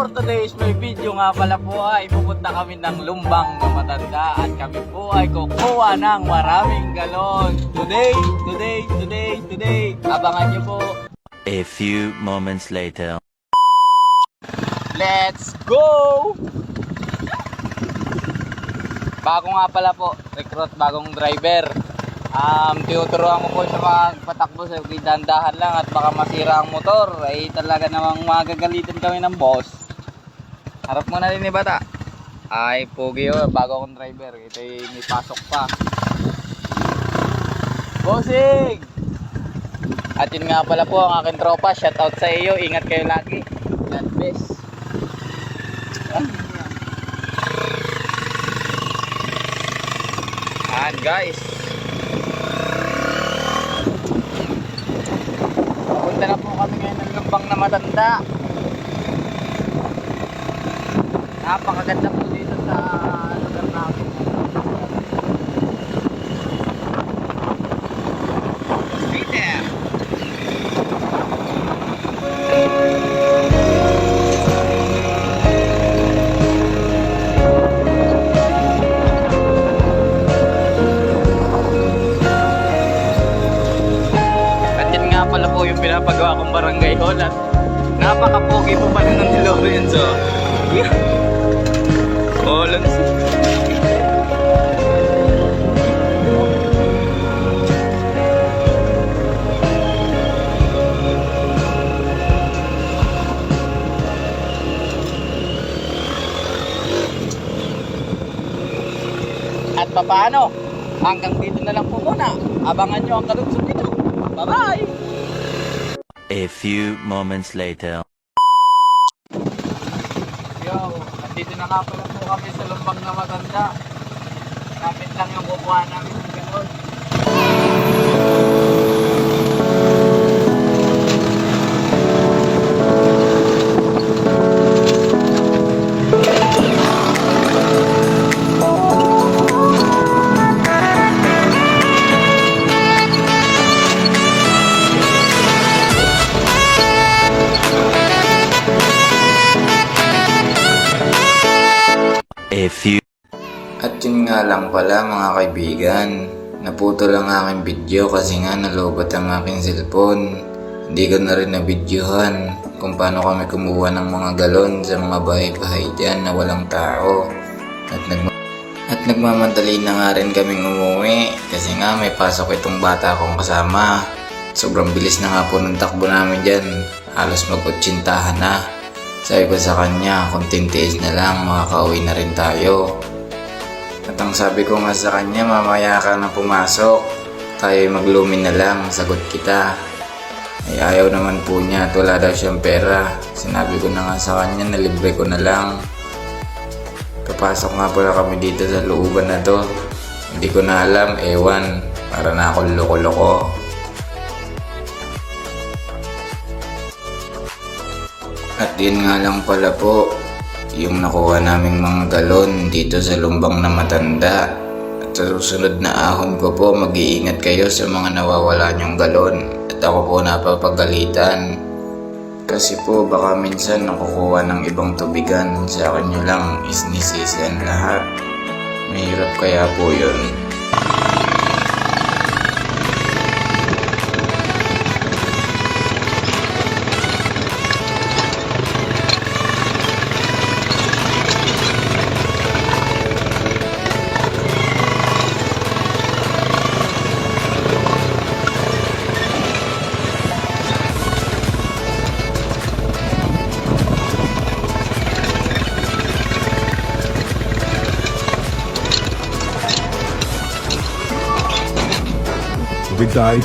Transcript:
for today's may video nga pala po ay pupunta kami ng Lumbang na Matanda at kami po ay kukuha ng maraming galon. Today. Abangan nyo po. A few moments later. Let's go! Bago nga pala po, recruit bagong driver. Tinuturuan ko po siya magpatakbo sa dandahan lang at baka masira ang motor. Ay talaga namang magagalitan kami ng boss. Harap mo na rin ni bata. Ay pogi yun, bago akong driver. Ito may pasok pa. Bossing! At yun nga pala po ang aking tropa. Shoutout sa iyo, ingat kayo lagi. God bless. And guys, papunta na po kami ngayon ng Lumbang na Matanda. Napakaganda po dito sa lugar namin. Stay there. Pala po yung pinapagawa kong barangay hall at napaka-pogi po pala ng DeLorean. So Hollands. At papaano? Hanggang dito na lang po muna. Abangan nyo ang kalunsog nito. Bye-bye! A few moments later. Yo, nandito na nga pala po kami sa Lumbang na Matanda. Kapit lang yung kukuha namin ng galon. A few. At yun nga lang pala mga kaibigan, naputo lang aking video kasi nga nalobat ang aking cellphone. Hindi ko na rin na-videohan kung paano kami kumuha ng mga galon sa mga bahay-bahay dyan na walang tao. At nagmamadali na nga rin kaming umuwi kasi nga may pasok itong bata kong kasama. Sobrang bilis na nga po ng takbo namin dyan, halos mag-80 na. Sabi ko sa kanya, konting tiis na lang, makakauwi na rin tayo. At ang sabi ko nga sa kanya, mamaya ka na pumasok, tayo maglumin na lang, sagot kita. Ay ayaw naman po niya at wala daw siyang pera. Sinabi ko na nga sa kanya na libre ko na lang. Kapasok nga pala kami dito sa looban na to. Hindi ko na alam, ewan, para na ako loko-loko. At yun nga lang pala po, yung nakuha naming mga galon dito sa Lumbang na Matanda. At sa susunod na ahon ko po, mag-iingat kayo sa mga nawawala nyong galon. At ako po napapagalitan. Kasi po baka minsan nakukuha ng ibang tubigan, sa akin nyo lang isnisisian lahat. Mahirap kaya po yun. We die.